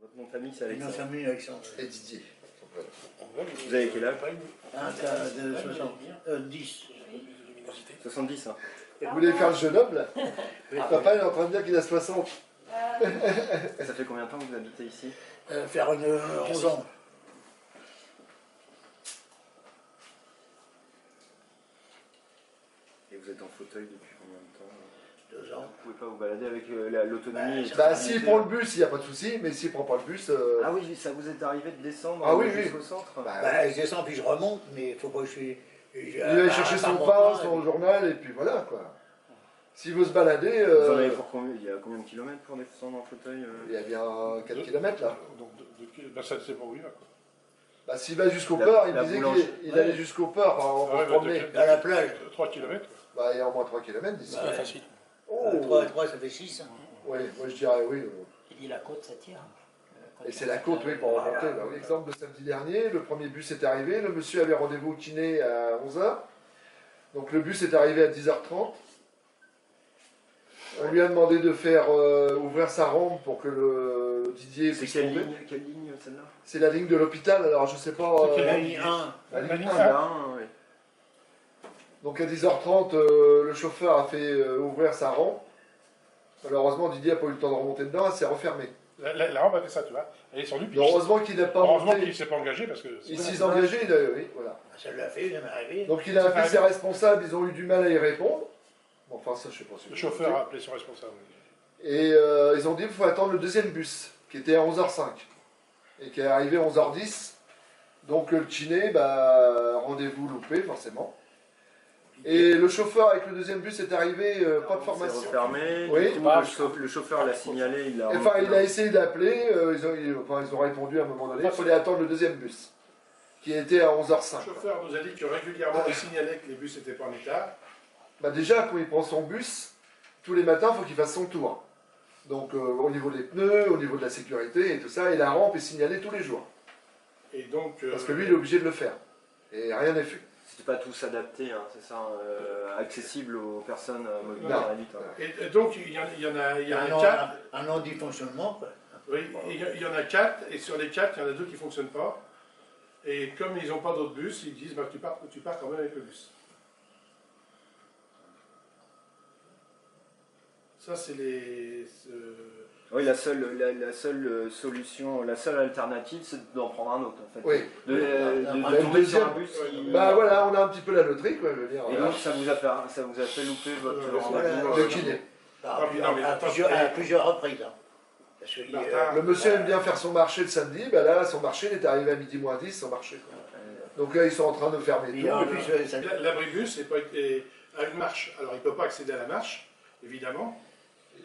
Votre nom de famille, c'est Notre Alexandre. famille, Alexandre. Et Didier. Vous avez quel âge? Ah, t'as de 60, 10. 70, hein. Vous voulez faire le jeune homme là? Papa il est en train de dire qu'il a 60. Ça fait combien de temps que vous habitez ici? Faire 11 ans. Et vous êtes en fauteuil depuis combien de temps? 2 ans. Vous pouvez pas vous balader avec l'autonomie? Bah s'il prend le bus, il n'y a pas de souci, mais s'il prend pas le bus... Ah oui, ça vous est arrivé de descendre Ah oui, jusqu'au oui. centre? Bah, je descends puis je remonte, mais il faut pas que je suis. Il va aller chercher son pain, son journal, et puis voilà quoi. S'il veut se balader... Vous en avez pour combien? Il y a combien de kilomètres pour descendre en fauteuil? Il y a bien 4 km là. Donc, bah, ça ne sait pas où il va. Quoi. Bah s'il va jusqu'au port, il la disait boulangerie. qu'il allait jusqu'au port pour Ah ouais, se promener. À la plage. 3 km. Bah il y a au moins 3 km d'ici. C'est pas facile. Oh. 3, ça fait 6. Oui, moi je dirais oui. Il dit la côte, ça tire. Et c'est la côte, oui, pour remonter. Bah, oui, exemple de samedi dernier, le premier bus est arrivé, le monsieur avait rendez-vous au kiné à 11h. Donc le bus est arrivé à 10h30. On lui a demandé de faire ouvrir sa rampe pour que le Didier C'est puisse quelle tomber. ligne celle-là? C'est la ligne de l'hôpital, alors je sais pas... La ligne 1. la ligne La ligne 1. Ah, oui. Donc à 10h30, le chauffeur a fait ouvrir sa rampe. Malheureusement, Didier n'a pas eu le temps de remonter dedans, elle s'est refermée. La rampe a fait ça, tu vois. Elle est descendue. Puis Heureusement qu'il n'a pas heureusement qu'il monté. ne s'est pas engagé parce que. Il s'est engagé, oui, voilà. Ça l'a fait, ça m'est arrivé. Donc il a appelé ses responsables, ils ont eu du mal à y répondre. Bon, enfin ça je sais pas si Le chauffeur a appelé son responsable. Et ils ont dit qu'il faut attendre le deuxième bus, qui était à 11h05. Et qui est arrivé à 11h10. Donc le kiné, bah, rendez-vous loupé forcément. Et le chauffeur avec le deuxième bus est arrivé, pas de C'est formation. refermé. Oui. Du coup, le chauffeur l'a signalé, il l'a. Enfin, il a essayé d'appeler, ils ont répondu à un moment donné, il fallait attendre le deuxième bus, qui était à 11h05. Le chauffeur nous a dit que régulièrement il signalait que les bus n'étaient pas en état. Bah déjà, quand il prend son bus, tous les matins, il faut qu'il fasse son tour. Donc au niveau des pneus, au niveau de la sécurité et tout ça, et la rampe est signalée tous les jours. Et donc. Parce que lui, il est obligé de le faire. Et rien n'est fait. C'était pas tous adaptés, hein, c'est ça, accessible aux personnes mobiles Non. réduites. Hein. Et donc il y en a 4. Un an de dysfonctionnement, quoi. Oui, il y en a 4, et sur les 4, il y en a 2 qui ne fonctionnent pas. Et comme ils n'ont pas d'autres bus, ils disent bah, tu pars quand même avec le bus. Ça, c'est les. Oui, la seule solution, la seule alternative, c'est d'en prendre un autre en fait. Oui. De tomber sur un bus qui... Bah voilà, on a un petit peu la loterie, quoi, je veux dire. Et donc ça vous a fait louper votre rendez-vous Le kiné. À plusieurs reprises. Hein. Parce que Le monsieur aime bien faire son marché le samedi, bah là, son marché, il est arrivé à midi moins 10 sans marché. Quoi. Donc là, ils sont en train de fermer tout. en plus, L'abribus a une marche. Alors, il ne peut pas accéder à la marche, évidemment.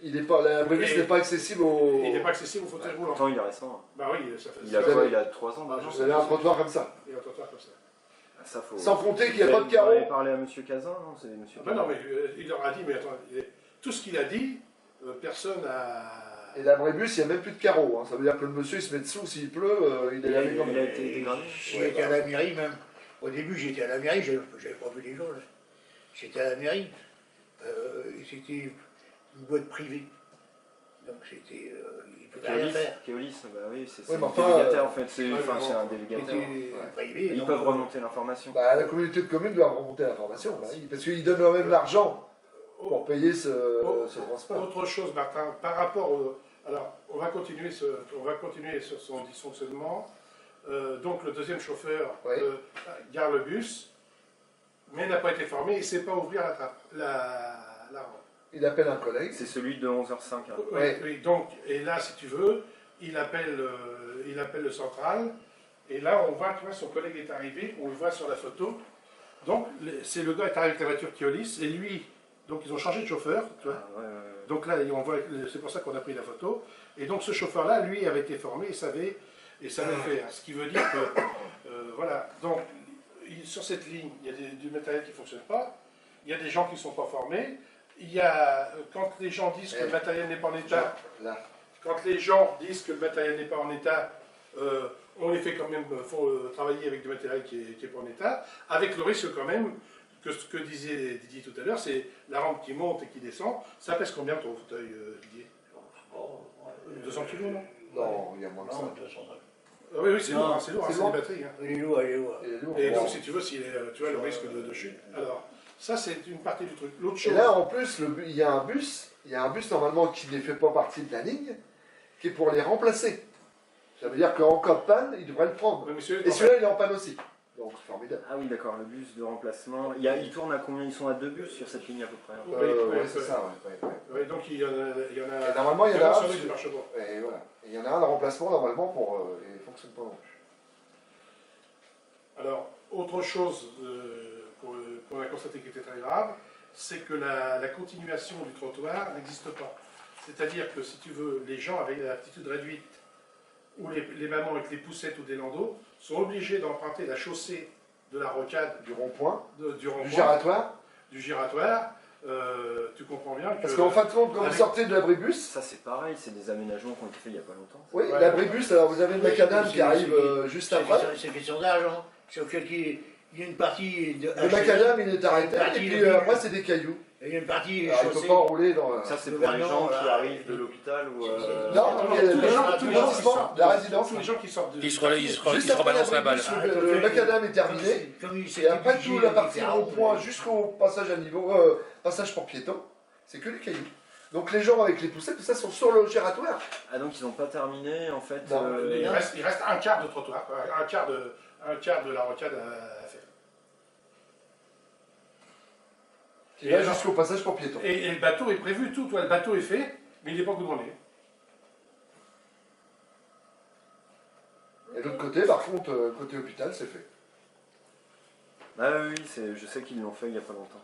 L'abribus n'est pas accessible au... Il n'est pas accessible au fauteuil roulant. Pourtant, il est récent. Hein. Bah oui, ça fait. Il a quoi? Il a 3 ans déjà. Vous avez un trottoir comme ça. Il y a un trottoir comme ça. Ça, faut... Sans compter qu'il n'y a pas de Vous carreau. avez parlé à monsieur Cazin, non? C'est monsieur Ah ben non, mais il leur a dit, mais attends, tout ce qu'il a dit, personne n'a. Et l'abribus, il n'y a même plus de carreau. Hein. Ça veut dire que le monsieur, il se met dessous, s'il pleut, il est lavé comme Il a été dégradé. J'étais à la mairie même. Au début, j'étais à la mairie, j'avais pas vu les gens. Là. J'étais à la mairie. C'était une boîte privée. Donc c'était. Il ne pouvait rien faire. Keolis, bah oui, c'est Oui, un mais enfin, délégataire en fait. C'est un délégataire. C'était privé. Ils donc, peuvent remonter l'information. Bah, la communauté de communes doit remonter l'information, bah, parce qu'ils donnent eux-mêmes l'argent pour payer ce transport. Autre chose, Martin, par rapport au. Alors, on va continuer sur son dysfonctionnement. Donc, le deuxième chauffeur Oui. gare le bus, mais n'a pas été formé et ne sait pas ouvrir la rampe. Il appelle un collègue. C'est celui de 11h05. Hein. Oui, Ouais. oui, donc, et là, si tu veux, il appelle le central, et là, on voit, tu vois, son collègue est arrivé, on le voit sur la photo. Donc, c'est le gars est arrivé avec la voiture Keolis, et lui, donc ils ont changé de chauffeur, tu vois. Ah, ouais. Donc là, on voit, c'est pour ça qu'on a pris la photo. Et donc ce chauffeur-là, lui, avait été formé et savait faire. Ce qui veut dire que, voilà, donc sur cette ligne, il y a du matériel qui ne fonctionne pas, il y a des gens qui ne sont pas formés, il y a, quand les gens disent que le matériel n'est pas en état, on les fait quand même, faut travailler avec du matériel qui n'est pas en état, avec le risque quand même que ce que disait Didier tout à l'heure, c'est la rampe qui monte et qui descend. Ça pèse combien ton fauteuil, Didier? 200 kilos, non? Non, il y a moins que ça. Non, 250. Ah oui, oui, c'est Non, lourd, hein, c'est lourd, hein, c'est c'est lourd. des batteries. Hein. Il est lourd, il est lourd. Il est lourd. Et Bon. donc, si tu veux, tu vois le risque de chute. Alors, ça, c'est une partie du truc. L'autre Et chose. là, en plus, il y a un bus normalement qui ne fait pas partie de la ligne, qui est pour les remplacer. Ça veut dire qu'en cas de panne, il devrait le prendre. Oui, monsieur, Et celui-là, il est en panne aussi. Donc, formidable. Ah oui, d'accord, le bus de remplacement. Il tourne à combien? Ils sont à 2 bus sur cette ligne à peu près, hein. Oui, Ouais, c'est ça, ouais. oui, donc il y en a. Et normalement, il y en a un un. sur deux qui marche pas. Et voilà. Et il y en a un de remplacement, normalement, et il ne fonctionne pas non plus. Alors, autre chose qu'on a constaté qui était très grave, c'est que la continuation du trottoir n'existe pas. C'est-à-dire que si tu veux, les gens avec l'aptitude réduite ou les mamans avec les poussettes ou des landaux sont obligés d'emprunter la chaussée de la rocade Du rond-point, du rond-point, du giratoire. du giratoire. Tu comprends bien que... Parce qu'en fin de compte, quand vous sortez de l'abribus, Ça c'est pareil, c'est des aménagements qui ont été faits il n'y a pas longtemps. oui, Ouais. l'abribus, alors vous avez le macadam qui arrive juste après. C'est question d'argent. Sauf qu'il y a une partie de. Le macadam, il est arrêté, et puis après, c'est des cailloux. Il y a une partie Alors, il ne peut chaussée. pas rouler dans. Ça c'est Le pour les Vernon, gens qui là, arrivent de l'hôpital ou... Non, tous les les gens, gens tout qui le lotissement, la résidence. Tous les gens qui sortent de... Ils se Juste après rebalancent la balle. l'abribus, le macadam est terminé. Et après, tout la partie rond-point jusqu'au passage à niveau, passage pour piétons, c'est que les cailloux. Donc les gens avec les poussettes, tout ça, sont sur le giratoire. Ah donc ils n'ont pas terminé en fait. Non, Il reste un quart de trottoir, quoi, un quart de la rocade à faire. Qui va jusqu'au passage pour piétons. Et le bateau est prévu, tout, toi, le bateau est fait, mais il n'est pas goudronné. Et de l'autre côté, par contre, côté hôpital, c'est fait. Ah oui, je sais qu'ils l'ont fait il n'y a pas longtemps.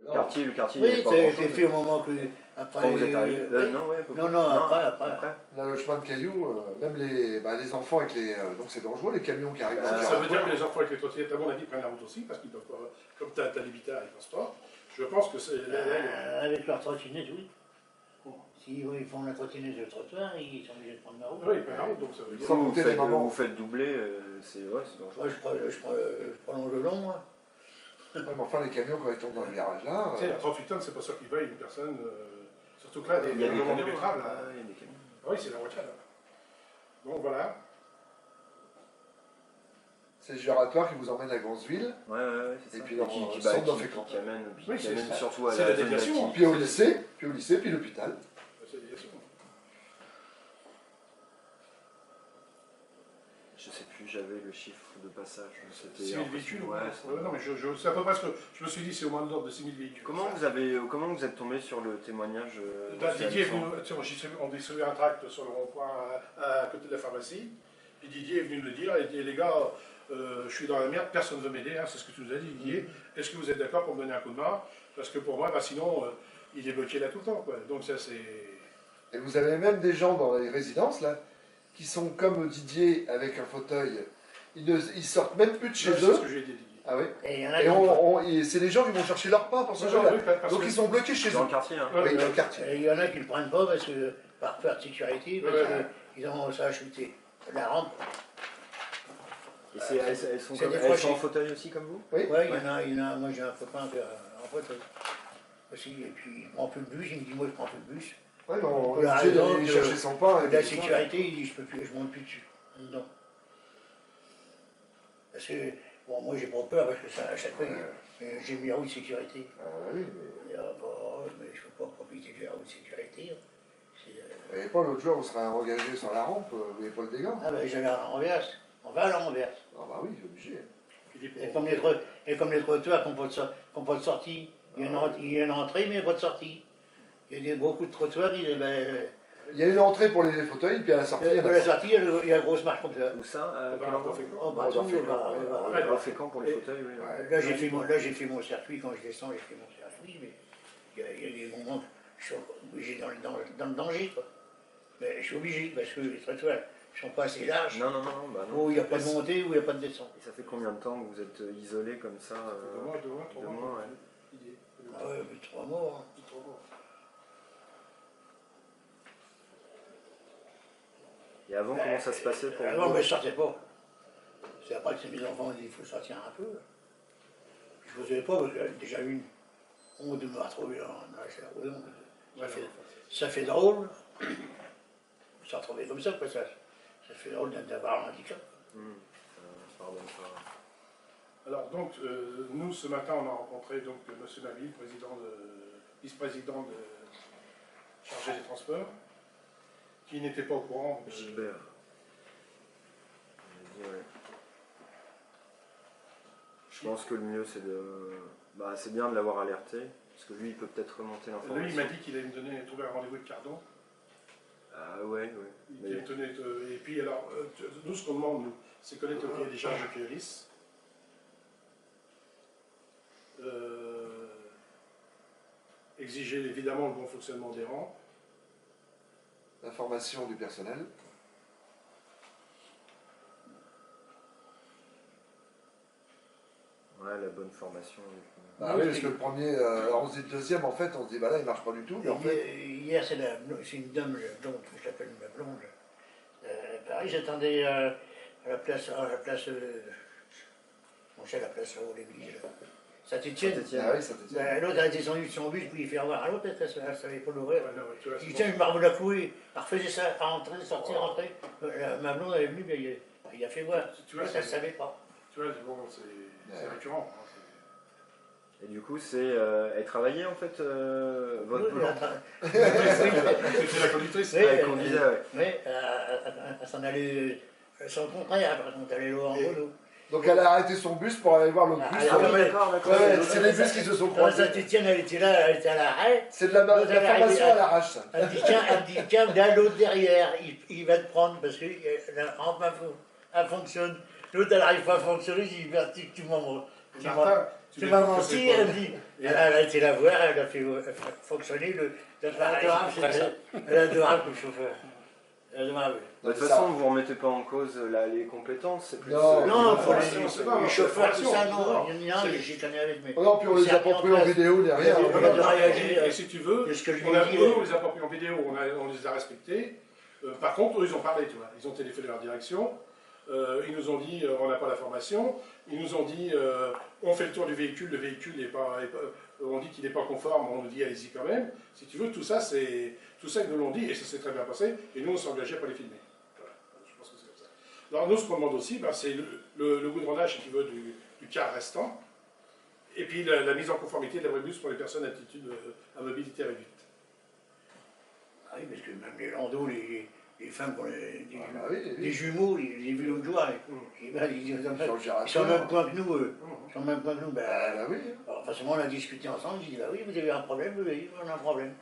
Non. Le quartier, il n'y Oui, avait pas c'est grand-chose. fait au moment que. Après. Quand vous êtes arrivé. oui. Non, ouais, à peu près. Non, après. Là, le chemin de cailloux, même les enfants avec les. Donc c'est dangereux, les camions qui arrivent dans le Ça veut dire giratoire. que les enfants avec les trottinettes, à mon avis, prennent la route aussi, parce qu'ils peuvent pas. Comme tu as l'habitat, ils passent pas. Je pense que c'est. Avec leur trottinette, oui. Si ils font la trottinette sur le trottoir, ils sont obligés de prendre la route. Oui, ils prennent la route, donc ça veut dire. Sans Vous compter les faites, mamans. vous faites doubler, c'est dangereux. Moi, je prolonge le long, moi. Ouais, mais enfin, les camions, quand ils tombent dans le garage là. Tu sais, à 38 tonnes, c'est pas sûr qu'ils veuillent une personne. Surtout que là, Il y a des des camions. betteraves, là. Ah, il y a des camions. Ah oui, c'est la rocade. Donc voilà. C'est le giratoire qui vous emmène à Gansville, Ouais, c'est Et ça. puis dans le qui centre d'Enfécamp. qui amène, Oui, qui c'est amène ça. surtout à C'est la la zone déviation. d'activité. puis au lycée, puis l'hôpital. C'est la déviation. Je sais plus, j'avais le chiffre de passage. C'était 6 000 véhicules. Ouais, Ouais, non, mais c'est à peu près ce que je me suis dit, c'est au moins de l'ordre de 6 000 véhicules. comment vous êtes tombé sur le témoignage Bah, de Didier est Alexandre venu, tu sais, on distribuait un tract sur le rond-point à côté de la pharmacie. Puis Didier est venu me le dire, et dit, les gars, je suis dans la merde, personne ne veut m'aider, hein, c'est ce que tu nous as dit, Didier. Est-ce que vous êtes d'accord pour me donner un coup de main? Parce que pour moi, bah, sinon, il est bloqué là tout le temps. Quoi. Donc ça, c'est... Et vous avez même des gens dans les résidences là, qui sont comme Didier avec un fauteuil. Ils sortent même plus de chez C'est eux. ce que j'ai dit, Didier. Ah oui. Et il y en a Et qui et c'est les gens qui vont chercher leur pain pour ce Ouais, jour-là. oui, parce Donc que- ils sont bloqués chez eux. Dans le quartier, hein. Ouais, Oui, ouais. dans le quartier. Et il y en a qui ne le prennent pas parce que, par peur de sécurité, parce Ouais. qu'ils ont ça a chuté. La rampe, Et elles sont, c'est comme, des elles sont crochets. en fauteuil aussi comme vous? Oui. ouais, il y en a, moi j'ai un copain qui a un fauteuil aussi, et puis il prend plus le bus, il me dit moi je prends plus le bus. Ouais, mais on est La obligé raison d'aller que- chercher son pain. De la sécurité, il dit je monte plus dessus. Non. Parce que, bon, moi j'ai pas peur parce que ça, à chaque fois, j'ai mis la roue de sécurité. Ah oui, Mais je ne peux pas profiter de la roue de sécurité. mais. Et pas l'autre jour, vous serez engagé sur la rampe, vous n'avez pas le dégât. Ah ben j'allais à la renverse. On va à la renverse. Ah bah oui, c'est obligé. Il est pour- Et comme les trottoirs qui n'ont pas de sortie. Il y a une entrée, mais il n'y a pas de sortie. Il y a beaucoup de trottoirs, Il y a une entrée pour les fauteuils, puis à la sortie, il y en pour a la sortie, il y a la grosse marche comme ça. Où ça Dans quel la endroit? Fécamp. Oh, bah, dans tout, Fécamp, bah, ouais. bah, Ouais, Dans le Fécamp pour les fauteuils, oui. Ouais. Là, j'ai fait mon circuit, quand je descends, j'ai fait mon circuit, mais il y a des moments où je suis obligé dans le danger, quoi. Mais je suis obligé, parce que les trottoirs ne sont pas assez larges, Non, bah non. où il n'y a pas de montée, où il n'y a pas de descente. Et ça fait combien de temps que vous êtes isolé comme ça 2 mois, 3 2 mois. mois, ouais. Didier. Ah ouais, mais 3 mois. Hein. 3 mois. Et avant, comment ça se passait pour Avant, vous? mais je ne sortais pas. C'est après que mes enfants ont dit qu'il faut sortir un peu. Je ne faisais pas, parce que j'avais déjà eu une honte de me retrouver dans la chair. Ça fait drôle. se retrouver comme ça, quoi. Ça fait drôle d'avoir un handicap. Ça pardonne pas. Alors donc, nous, ce matin, on a rencontré donc M. Naville, vice-président chargé des transports, qui n'était pas au courant. Gilbert. Ouais. Je pense que le mieux c'est de. Bah, c'est bien de l'avoir alerté, parce que lui il peut peut-être remonter l'information. Lui, il m'a dit qu'il allait me trouver un rendez-vous de Cardon. Ah ouais. Et puis alors, nous, ce qu'on demande, nous, c'est connaître le cahier des charges de Keolis. Exiger évidemment le bon fonctionnement des rangs. L'information du personnel. Ouais, la bonne formation. Bah oui, parce que le premier, on se dit le deuxième, en fait, on se dit, bah là, il marche pas du tout. Mais en fait, Hier, c'est une dame blonde, je l'appelle ma blonde. Pareil, j'attendais à la place, on sait la place où l'église, Saint-Étienne. ah oui, ça te tient. L'autre a descendu de son bus, puis il fait revoir à l'autre, peut-être elle savait pas l'ouvrir. Ouais, non, tu vois, Il c'est dit, tiens, bon. une marbre à clouer. Elle refaisait ça, à rentrer, sortir, rentrer. Ma blonde, elle est venue, mais il a fait voir. Tu vois, Elle ne savait pas. Tu vois, bon, c'est récurrent. Hein, Et du coup, c'est. Elle travaillait en fait votre Oui, boulot. c'est la conductrice. Oui, Elle conduisait, ouais. Oui, elle s'en allait. Son contraire, par contre, elle est loin en boulot. Donc elle a arrêté son bus pour aller voir l'autre bus. Ah, ouais, d'accord. Ouais, c'est les bus qui se sont Dans croisés. Saint-Étienne, elle était là, elle était à l'arrêt. C'est de la formation à l'arrache, ça. Elle dit, tiens, viens l'autre derrière, il va te prendre parce que la rampe elle fonctionne. L'autre, elle n'arrive pas à fonctionner, je dis, Bertie, tu Martin, tu m'as menti, elle dit. Elle a été la voir, elle a fait fonctionner l'appareil. Elle est adorable comme chauffeur. Elle est adorable. De toute façon, vous ne remettez pas en cause les compétences, c'est plus. Non. Non, pour c'est les chauffeurs, tout ça, non. non. Il y en a un, j'ai connu avec mes. Oh non, puis on les a pas pris en vidéo derrière. Oui, Voilà. de réagir. Et si tu veux, C'est ce que je lui on dis. eux, on les a pas pris en vidéo, on les a respectés. Par contre, eux, ils ont parlé, tu vois. Ils ont téléphoné leur direction. Ils nous ont dit, on n'a pas la formation. Ils nous ont dit, on fait le tour du véhicule, le véhicule n'est pas, on dit qu'il n'est pas conforme, on nous dit, allez-y quand même. Si tu veux, tout ça, ils nous l'ont dit, et ça s'est très bien passé. Et nous, on s'est engagé à pas les filmer. Voilà. Je pense que c'est comme ça. Alors, nous, ce qu'on demande aussi, c'est le goudronnage, si tu veux, du quart restant. Et puis, la mise en conformité de l'abribus pour les personnes à mobilité réduite. Ah oui, parce que même les landaux, les femmes qui ont Ah bah oui, oui. des jumeaux, les vu l'autre jour, ils Sur le gérateur. sont au même point que nous, eux. Ils sont au même point que nous. Ah bah oui. Alors, forcément, on a discuté ensemble, j'ai dit, bah oui, vous avez un problème, oui, on a un problème.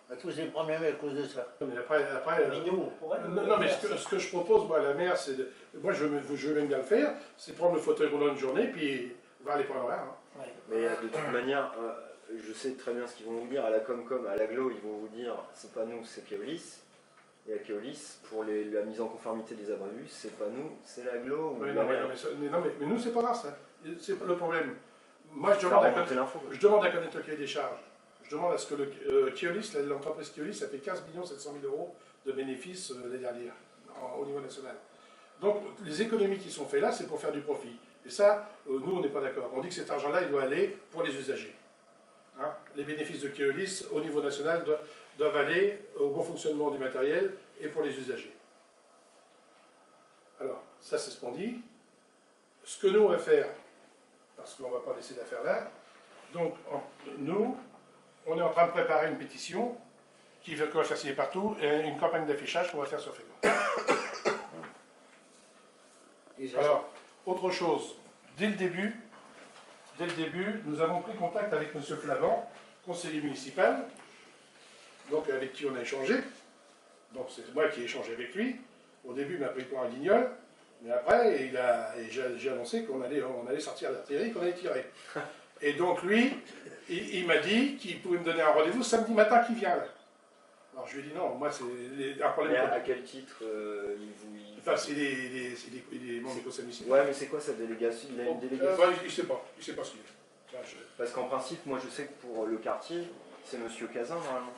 On a tous des problèmes à cause de ça. Mais après non, mais ce que je propose, moi, à la mère, c'est moi, je veux même bien le faire, c'est prendre le fauteuil roulant une journée, puis on va aller prendre l'air. Hein. Mais de toute manière, je sais très bien ce qu'ils vont vous dire. À la Comcom, à l'Aglo, ils vont vous dire c'est pas nous, c'est Keolis. Et à Keolis, pour la mise en conformité des abribus, c'est pas nous, c'est l'Aglo. Oui, mais nous, c'est pas grave, ça. C'est pas le problème. Moi, je Ça demande, remonte l'info. je demande à connaître le cahier des charges. Je demande à ce que Keolis, l'entreprise Keolis, a fait 15 700 000 euros de bénéfices l'année dernière, au niveau national. Donc, les économies qui sont faites là, c'est pour faire du profit. Et ça, nous, on n'est pas d'accord. On dit que cet argent-là, il doit aller pour les usagers. Hein, les bénéfices de Keolis, au niveau national, doivent aller au bon fonctionnement du matériel et pour les usagers. Alors, ça, c'est ce qu'on dit. Ce que nous, on va faire, parce qu'on ne va pas laisser l'affaire là, donc, nous, on est en train de préparer une pétition qui va faire signer partout et une campagne d'affichage qu'on va faire sur Facebook. Alors, autre chose, dès le début, nous avons pris contact avec M. Flavand, conseiller municipal, donc avec qui on a échangé. Donc c'est moi qui ai échangé avec lui. Au début, il m'a pris pour un guignol, mais après, j'ai annoncé qu'on allait sortir l'artillerie, qu'on allait tirer. Et donc lui, il m'a dit qu'il pouvait me donner un rendez-vous samedi matin qui vient là. Alors je lui ai dit non, moi c'est un problème. Mais à quel titre Enfin, c'est des membres du conseil municipal. Ouais, mais c'est quoi sa délégation? Il a une délégation Il sait pas ce qu'il est. Parce qu'en principe, moi je sais que pour le quartier, c'est Monsieur Cazin normalement.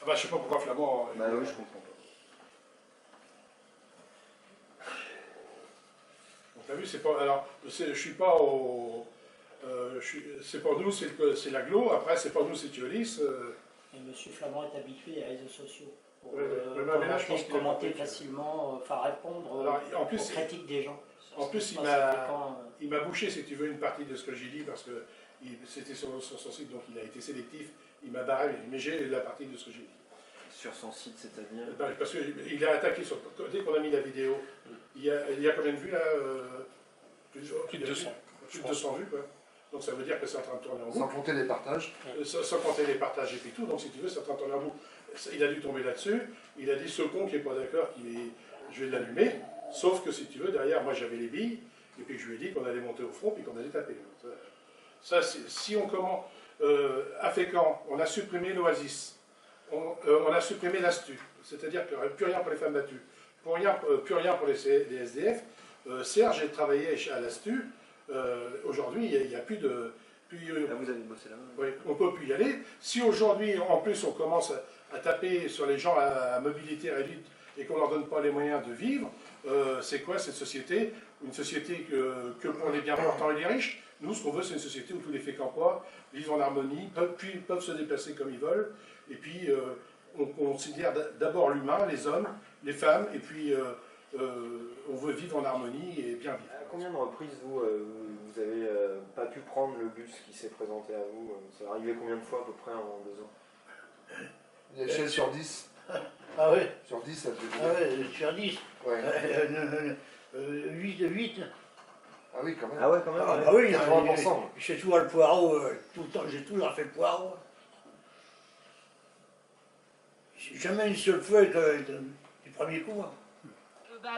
Ah bah je sais pas pourquoi Flamand. Bah oui, je comprends pas. Donc t'as vu, c'est pas. Alors, je suis pas au. C'est pas nous, c'est l'aglo. Après, c'est pas nous, c'est Keolis. Et M. Flamand est habitué aux réseaux sociaux. pour mais là, je pense qu'il a commenter compris que- facilement, enfin répondre Alors, en aux plus, critiques des gens. en plus, C'est pas fréquent, il m'a bouché, si tu veux, une partie de ce que j'ai dit, parce que c'était sur son site, donc il a été sélectif. Il m'a barré, mais j'ai la partie de ce que j'ai dit. Sur son site, c'est-à-dire. Parce qu'il a attaqué, dès qu'on a mis la vidéo, il y a combien de vues là plus de 200. Plus de 200 vues, quoi. Donc ça veut dire que c'est en train de tourner en Sans boucle. compter les partages. Sans compter les partages et puis tout, donc si tu veux, c'est en train de tourner en boucle. Il a dû tomber là-dessus, il a dit ce con qui n'est pas d'accord, je vais l'allumer, sauf que si tu veux, derrière, moi j'avais les billes, et puis je lui ai dit qu'on allait monter au front, puis qu'on allait taper. Ça, si on commence, à Fécamp, on a supprimé l'Oasis, on a supprimé l'ASTU, c'est-à-dire qu'il n'y aurait plus rien pour les femmes battues, plus rien pour les SDF. Serge, j'ai travaillé à l'ASTU, aujourd'hui, il n'y a plus de... Là, vous avez bossé là. Oui, on ne peut plus y aller. Si aujourd'hui, en plus, on commence à taper sur les gens à mobilité réduite et qu'on ne leur donne pas les moyens de vivre, c'est quoi cette société? Une société que pour les bien portants et les riches. Nous, ce qu'on veut, c'est une société où tous les Fécampois vivent en harmonie, peuvent se déplacer comme ils veulent, et puis on considère d'abord l'humain, les hommes, les femmes, et puis on veut vivre en harmonie et bien vivre. À combien de reprises vous avez pas pu prendre le bus qui s'est présenté à vous Ça est arrivé combien de fois à peu près en 2 ans? Une échelle sur 10. Ah oui, Sur 10, ça fait ah ouais, sur 10. Ouais. 8. Ah oui, quand même. Ah ouais, quand même. Ah ouais. bah oui, 80%. j'ai toujours le poireau, tout le temps, j'ai toujours fait le poireau. J'ai jamais une seule fois du premier coup. Hein.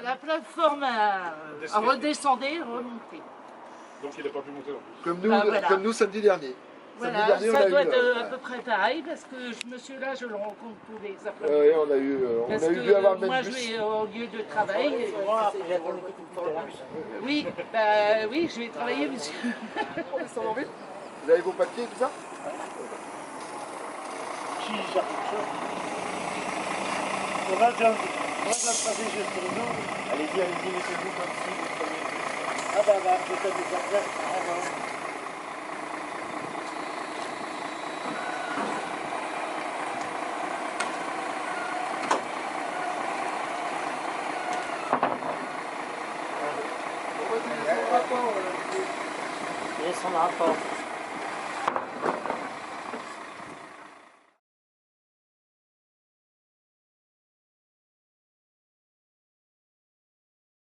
La plateforme a redescendu et remonté. Donc il n'a pas pu monter non plus. Comme nous, Bah, voilà. comme nous samedi dernier. Voilà, Samedi dernier, on ça a doit eu, être à peu près pareil parce que ce monsieur-là, je le rencontre tous les après-midi. ouais, on a eu, Parce dû que avoir le moi, même je bus. vais au lieu de travail. et- Oui, oui, je vais travailler, monsieur. Vous avez vos papiers, tout ça? Si, ça on va déjà passer sur le nom. Allez-y, mettez-vous comme si vous preniez. Ah bah, peut-être des affaires. Ah bah. Et son rapport.